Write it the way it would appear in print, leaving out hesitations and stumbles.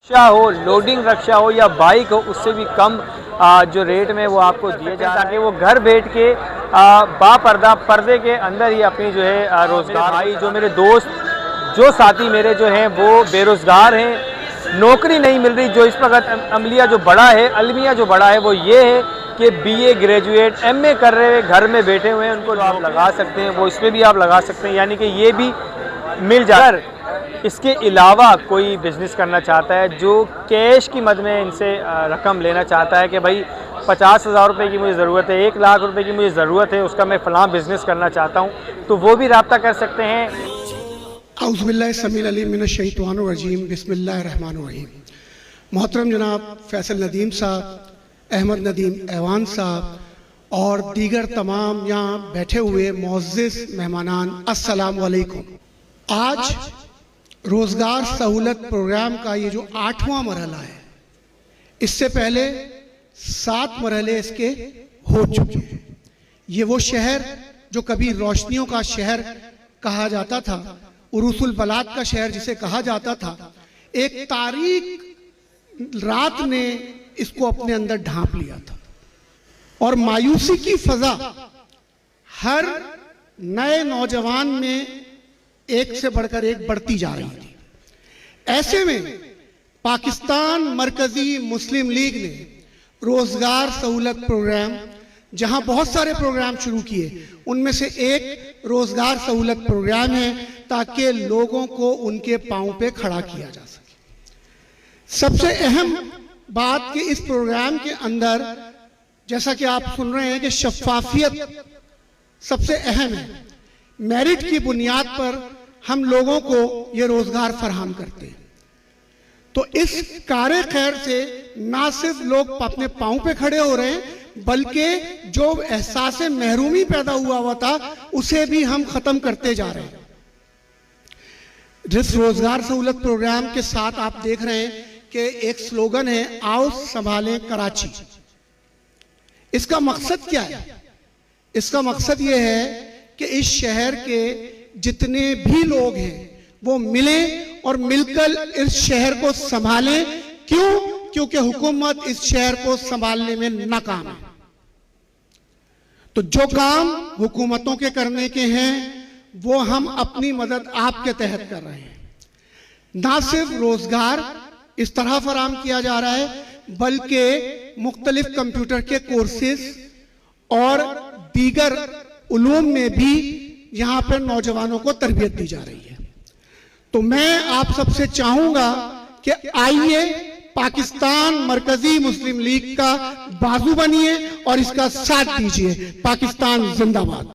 रक्षा हो, लोडिंग रक्षा हो या बाइक हो, उससे भी कम जो रेट में वो आपको दिए जा ताकि वो घर बैठ के बापर्दा पर्दे के अंदर ही अपनी जो है रोज़गार। भाई जो मेरे दोस्त जो साथी मेरे जो हैं वो बेरोज़गार हैं, नौकरी नहीं मिल रही। जो इस वक्त अलमिया जो बड़ा है वो ये है कि BA ग्रेजुएट MA कर रहे हैं, घर में बैठे हुए हैं, उनको आप लगा सकते हैं, वो इसमें भी आप लगा सकते हैं, यानी कि ये भी मिल जाए। इसके अलावा कोई बिज़नेस करना चाहता है जो कैश की मद में इनसे रकम लेना चाहता है कि भाई 50,000 रुपये की मुझे ज़रूरत है, 1 लाख रुपए की मुझे ज़रूरत है, उसका मैं फ़लाँ बिज़नेस करना चाहता हूँ, तो वो भी रब्ता कर सकते हैं। औज़ुबिल्लाहि समील अलीम मिनश शैतानिर रजीम, बिस्मिल्लाहिर रहमानिर रहीम। मोहतरम जनाब फैसल नदीम साहब, अहमद नदीम ऐवान साहब और दीगर तमाम यहाँ बैठे हुए मुअज़्ज़िज़ मेहमानान, अस्सलाम वालेकुम। आज रोज़गार सहूलत प्रोग्राम का ये जो 8वां मरहला है, इससे पहले 7 मरहले इसके हो चुके हैं। ये वो शहर जो कभी रोशनियों का शहर कहा जाता था, उरूसुल बलाद का शहर जिसे कहा जाता था, एक तारीक रात ने इसको अपने अंदर ढांप लिया था और मायूसी की फजा हर नए नौजवान में एक से बढ़कर एक बढ़ती जा रही थी। ऐसे में पाकिस्तान मरकजी मुस्लिम लीग ने रोजगार सहूलत प्रोग्राम, जहां बहुत सारे प्रोग्राम शुरू किए, उनमें से एक रोजगार सहूलत प्रोग्राम है ताकि लोगों को उनके पांव पे खड़ा किया जा सके। सबसे अहम बात कि इस प्रोग्राम के अंदर, जैसा कि आप सुन रहे हैं, कि शफाफियत सबसे अहम है। मेरिट की बुनियाद पर हम लोगों को ये रोजगार फराहम करते हैं। तो इस कार्य खैर से ना सिर्फ लोग अपने पांव पे खड़े हो रहे हैं, बल्कि जो एहसास महरूमी पैदा हुआ था उसे भी हम खत्म करते जा रहे हैं। जिस रोजगार सहूलत प्रोग्राम के साथ आप देख रहे हैं कि एक स्लोगन है, आओ संभालें कराची। इसका मकसद क्या है? इसका मकसद यह है कि इस शहर के जितने भी लोग हैं वो मिलें और मिलकर इस शहर को संभालें। क्यों? क्योंकि हुकूमत इस शहर को संभालने में नाकाम है। तो जो काम हुकूमतों के करने के हैं वो हम अपनी मदद आपके तहत कर रहे हैं। ना सिर्फ रोजगार इस तरह फराहम किया जा रहा है, बल्कि मुख्तलिफ कंप्यूटर के कोर्सेज और दीगर उलूम में भी यहाँ पर नौजवानों को तरबियत दी जा रही है। तो मैं आप सबसे चाहूंगा कि आइए पाकिस्तान मरकजी मुस्लिम लीग का बाजू बनिए और इसका साथ दीजिए। पाकिस्तान जिंदाबाद।